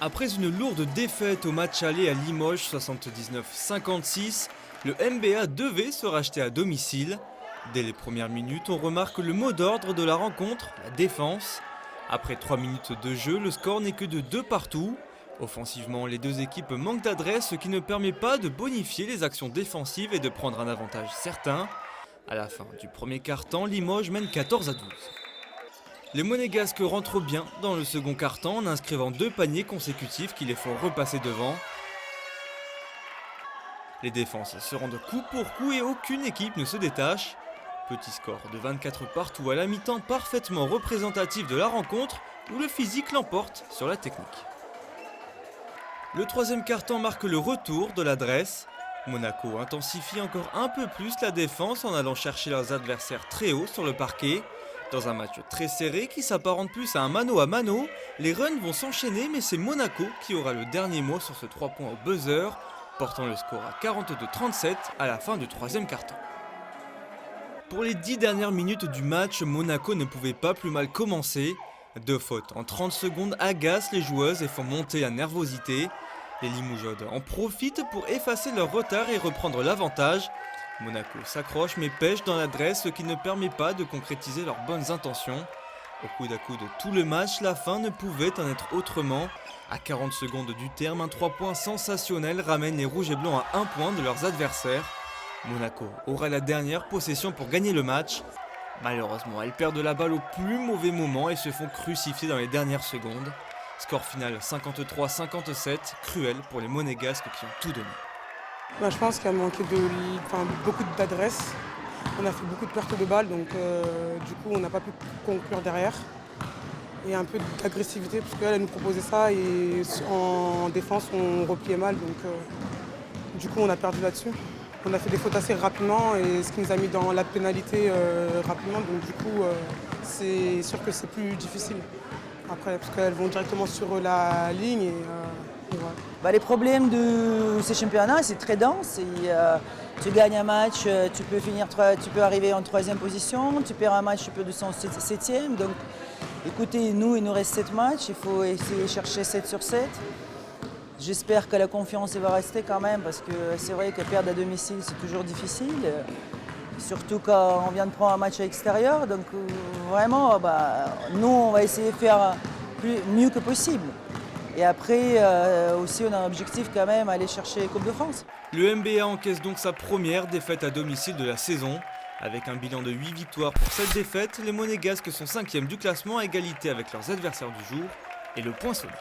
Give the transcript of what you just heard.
Après une lourde défaite au match aller à Limoges 79-56, le MBA devait se racheter à domicile. Dès les premières minutes, on remarque le mot d'ordre de la rencontre, la défense. Après 3 minutes de jeu, le score n'est que de 2 partout. Offensivement, les deux équipes manquent d'adresse, ce qui ne permet pas de bonifier les actions défensives et de prendre un avantage certain. À la fin du premier quart-temps, Limoges mène 14-12. Les Monégasques rentrent bien dans le second quart-temps en inscrivant 2 paniers consécutifs qui les font repasser devant. Les défenses se rendent coup pour coup et aucune équipe ne se détache. Petit score de 24 partout à la mi-temps parfaitement représentatif de la rencontre où le physique l'emporte sur la technique. Le troisième quart-temps marque le retour de l'adresse. Monaco intensifie encore un peu plus la défense en allant chercher leurs adversaires très haut sur le parquet. Dans un match très serré qui s'apparente plus à un mano à mano, les runs vont s'enchaîner mais c'est Monaco qui aura le dernier mot sur ce 3 points au buzzer, portant le score à 42-37 à la fin du troisième quart-temps. Pour les 10 dernières minutes du match, Monaco ne pouvait pas plus mal commencer. 2 fautes en 30 secondes agacent les joueuses et font monter la nervosité. Les Limougeaudes en profitent pour effacer leur retard et reprendre l'avantage. Monaco s'accroche mais pêche dans l'adresse, ce qui ne permet pas de concrétiser leurs bonnes intentions. Au coude à coude tout le match, la fin ne pouvait en être autrement. À 40 secondes du terme, un 3 points sensationnel ramène les rouges et blancs à 1 point de leurs adversaires. Monaco aura la dernière possession pour gagner le match. Malheureusement, elles perdent la balle au plus mauvais moment et se font crucifier dans les dernières secondes. Score final 53-57, cruel pour les Monégasques qui ont tout donné. Je pense qu'il y a manqué beaucoup d'adresse. On a fait beaucoup de pertes de balles, donc du coup on n'a pas pu conclure derrière. Et un peu d'agressivité, parce qu'elle nous proposait ça et en défense on repliait mal, donc du coup on a perdu là-dessus. On a fait des fautes assez rapidement et ce qui nous a mis dans la pénalité rapidement, donc du coup c'est sûr que c'est plus difficile après, parce qu'elles vont directement sur la ligne et voilà. Les problèmes de ces championnats, c'est très dense. Tu gagnes un match, tu peux arriver en 3e position, tu perds un match, tu peux descendre 7e. Donc écoutez, il nous reste 7 matchs, il faut essayer de chercher 7 sur 7. J'espère que la confiance va rester quand même, parce que c'est vrai que perdre à domicile, c'est toujours difficile. Surtout quand on vient de prendre un match à l'extérieur. Donc vraiment, nous, on va essayer de faire mieux que possible. Et après, aussi, on a un objectif quand même, aller chercher la Coupe de France. Le MBA encaisse donc sa première défaite à domicile de la saison. Avec un bilan de 8 victoires pour cette défaite, les Monégasques sont 5e du classement à égalité avec leurs adversaires du jour et le point sonné.